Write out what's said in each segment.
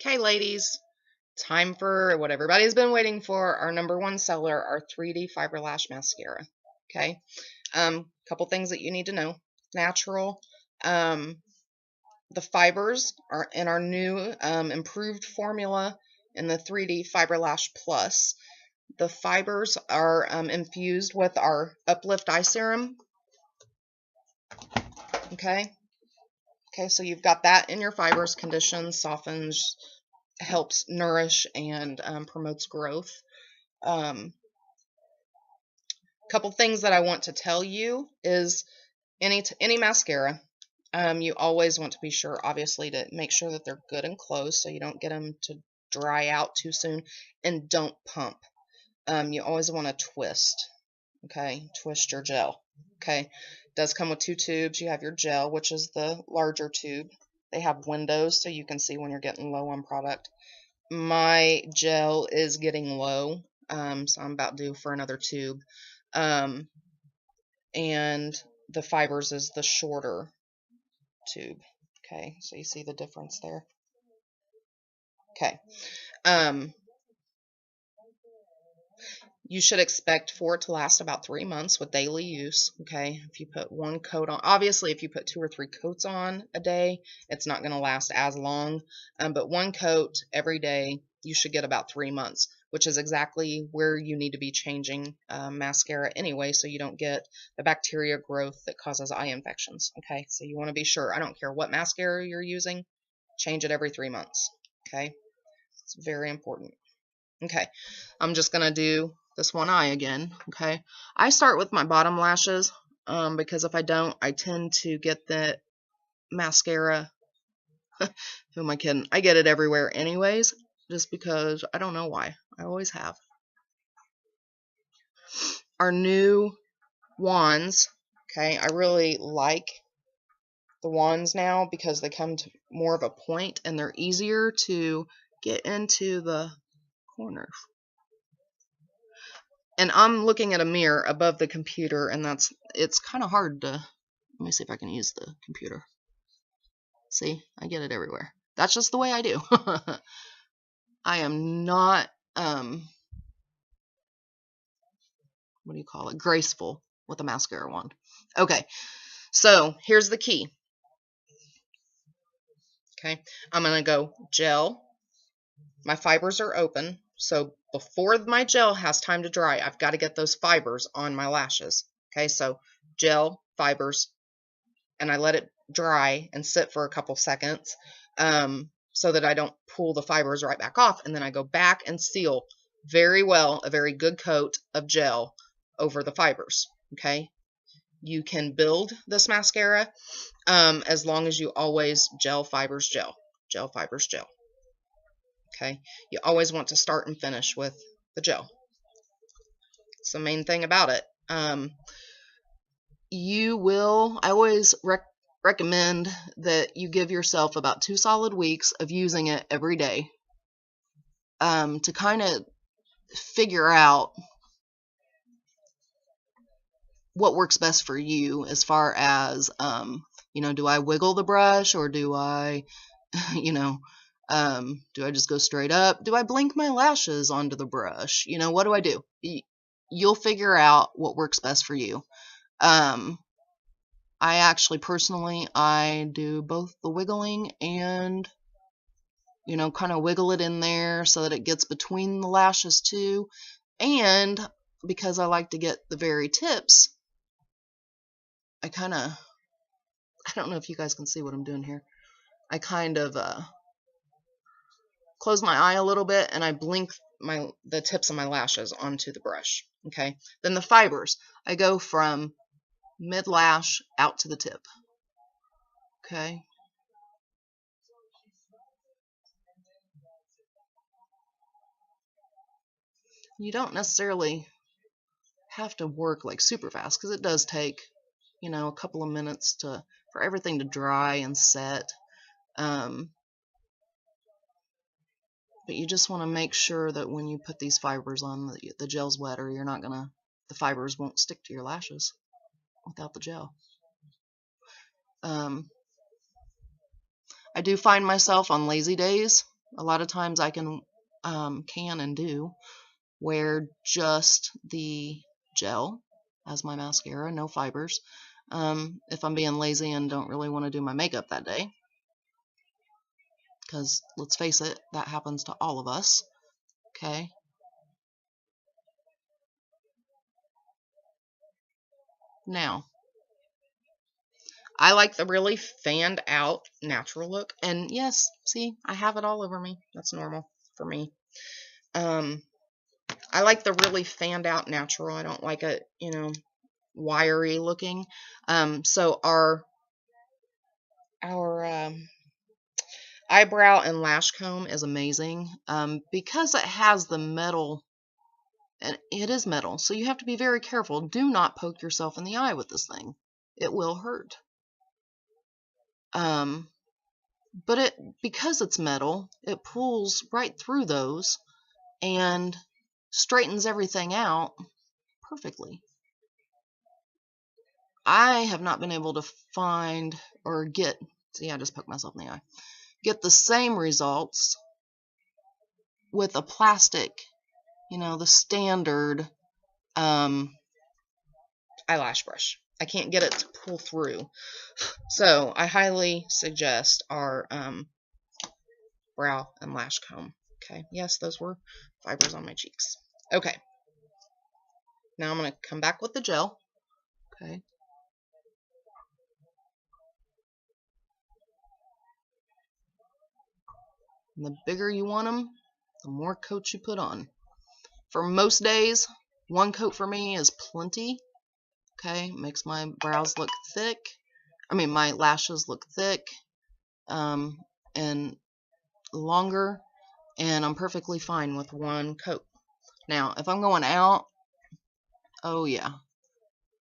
Okay, ladies, time for what everybody's been waiting for, our #1 seller, our 3D Fiberlash Mascara. Okay, couple things that you need to know. Natural. The fibers are in our new improved formula in the 3D Fiberlash Plus. The fibers are infused with our Uplift Eye Serum. Okay, so you've got that in your fibers, conditions, softens, helps nourish, and promotes growth. Couple things that I want to tell you is any mascara, you always want to be sure, obviously, to make sure that they're good and closed so you don't get them to dry out too soon, and don't pump. You always want to twist. Okay, twist your gel. Okay, it does come with 2 tubes. You have your gel, which is the larger tube. They have windows so you can see when you're getting low on product. My gel is getting low, so I'm about due for another tube. And the fibers is the shorter tube. Okay, so you see the difference there. Okay. You should expect for it to last about 3 months with daily use. Okay, if you put 1 coat on, obviously if you put 2 or 3 coats on a day, it's not going to last as long, but 1 coat every day, you should get about 3 months, which is exactly where you need to be changing mascara anyway, so you don't get the bacteria growth that causes eye infections. Okay, so you want to be sure. I don't care what mascara you're using, change it every 3 months. Okay, it's very important. Okay, I'm just going to do this one eye again. Okay, I start with my bottom lashes because if I don't, I tend to get the mascara. Who am I kidding? I get it everywhere anyways, just because I don't know why. I always have. Our new wands. Okay, I really like the wands now because they come to more of a point and they're easier to get into the corners. And I'm looking at a mirror above the computer, and it's kind of hard to, let me see if I can use the computer. See, I get it everywhere. That's just the way I do. I am not, what do you call it, graceful with a mascara wand. Okay, so here's the key. Okay, I'm going to go gel. My fibers are open, so before my gel has time to dry, I've got to get those fibers on my lashes. Okay, so gel, fibers, and I let it dry and sit for a couple seconds so that I don't pull the fibers right back off, and then I go back and seal very well a very good coat of gel over the fibers. Okay, you can build this mascara as long as you always gel, fibers, gel, gel, fibers, gel. Okay, you always want to start and finish with the gel. It's the main thing about it. I always recommend that you give yourself about 2 solid weeks of using it every day to kind of figure out what works best for you as far as, do I wiggle the brush, or do I, do I just go straight up? Do I blink my lashes onto the brush? What do I do? You'll figure out what works best for you. I actually, personally, I do both the wiggling and, kind of wiggle it in there so that it gets between the lashes too. And because I like to get the very tips, I don't know if you guys can see what I'm doing here. I kind of close my eye a little bit and I blink the tips of my lashes onto the brush. Okay, then the fibers, I go from mid lash out to the tip. Okay, you don't necessarily have to work like super fast because it does take a couple of minutes for everything to dry and set, but you just want to make sure that when you put these fibers on, the gel's wet, or the fibers won't stick to your lashes without the gel. I do find myself on lazy days A lot of times I can and do wear just the gel as my mascara, no fibers. If I'm being lazy and don't really want to do my makeup that day, because let's face it, that happens to all of us. Okay. Now, I like the really fanned out natural look. And yes, see, I have it all over me. That's normal for me. I like the really fanned out natural. I don't like it, you know, wiry looking. So our eyebrow and lash comb is amazing because it has the metal, and it is metal, so you have to be very careful. Do not poke yourself in the eye with this thing. It will hurt. But because it's metal, it pulls right through those and straightens everything out perfectly. I have not been able to find or get, see, I just poked myself in the eye, get the same results with a plastic, you know, the standard eyelash brush. I can't get it to pull through. So I highly suggest our brow and lash comb. Okay, yes, those were fibers on my cheeks. Okay, now I'm going to come back with the gel. Okay. And the bigger you want them, the more coats you put on. For most days, one coat for me is plenty. Okay, makes my brows look thick. I mean, my lashes look thick and longer, and I'm perfectly fine with one coat. Now, if I'm going out, oh yeah,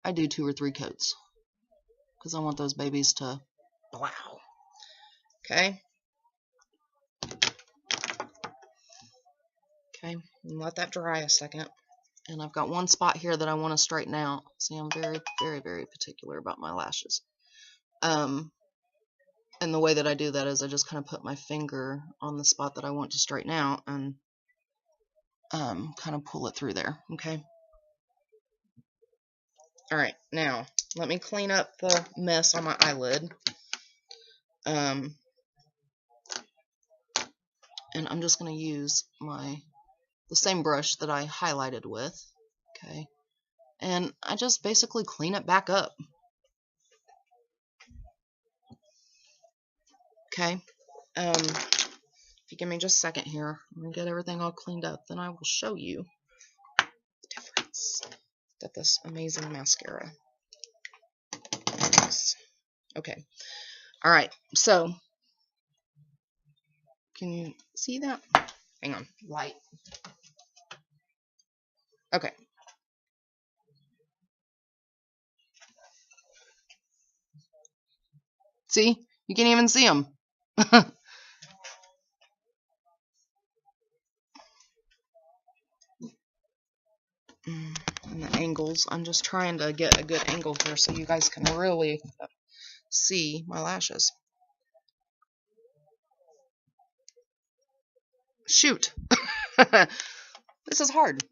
I do 2 or 3 coats because I want those babies to blow. Okay. Okay, and let that dry a second. And I've got one spot here that I want to straighten out. See, I'm very, very, very particular about my lashes. And the way that I do that is I just kind of put my finger on the spot that I want to straighten out and kind of pull it through there. Okay. All right, now let me clean up the mess on my eyelid. And I'm just going to use the same brush that I highlighted with. Okay. And I just basically clean it back up. Okay. If you give me just a second here, I'm going to get everything all cleaned up, then I will show you the difference that this amazing mascara makes. Okay. All right. So, can you see that? Hang on. Light. Okay. See? You can't even see them. And the angles. I'm just trying to get a good angle here so you guys can really see my lashes. Shoot. This is hard.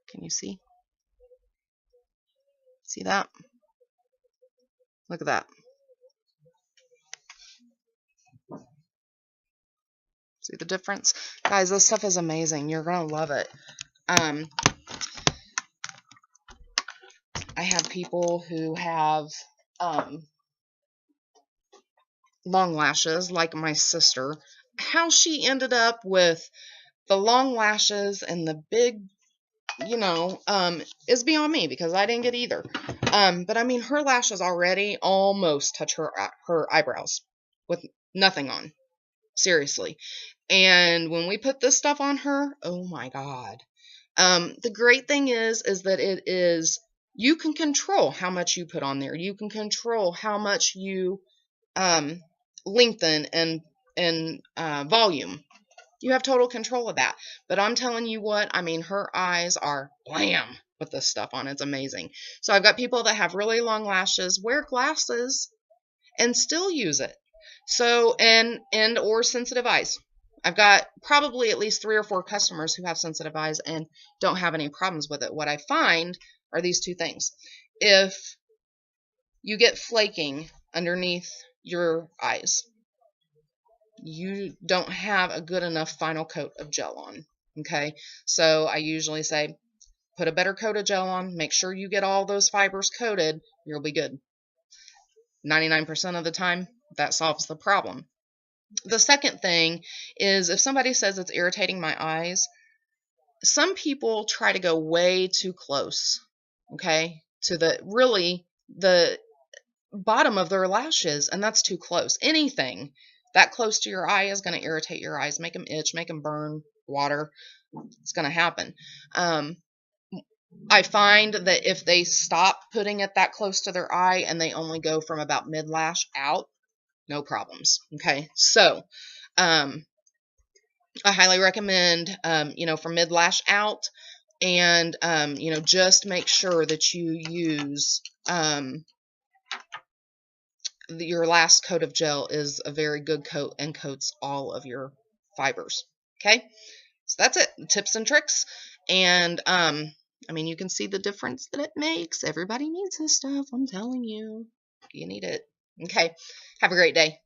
Can you see? See that? Look at that. See the difference? Guys, this stuff is amazing. You're going to love it. I have people who have long lashes, like my sister. How she ended up with the long lashes and the big, you know, is beyond me because I didn't get either. But I mean, her lashes already almost touch her eyebrows with nothing on. Seriously. And when we put this stuff on her, oh my God. The great thing is that it is, you can control how much you put on there. You can control how much you lengthen and volume. You have total control of that. But I'm telling you what, I mean, her eyes are blam with this stuff on. It's amazing. So I've got people that have really long lashes, wear glasses, and still use it. So, and or sensitive eyes. I've got probably at least 3 or 4 customers who have sensitive eyes and don't have any problems with it. What I find are these two things. If you get flaking underneath your eyes, you don't have a good enough final coat of gel on. Okay, so I usually say, put a better coat of gel on, make sure you get all those fibers coated, you'll be good. 99% of the time, that solves the problem. The second thing is if somebody says it's irritating my eyes, some people try to go way too close, okay, to the bottom of their lashes, and that's too close. Anything that close to your eye is going to irritate your eyes, make them itch, make them burn, water. It's going to happen. I find that if they stop putting it that close to their eye and they only go from about mid-lash out, no problems. Okay, so I highly recommend, from mid-lash out, and, just make sure that you use your last coat of gel is a very good coat and coats all of your fibers. Okay, so that's it. Tips and tricks. And you can see the difference that it makes. Everybody needs this stuff. I'm telling you, you need it. Okay, have a great day.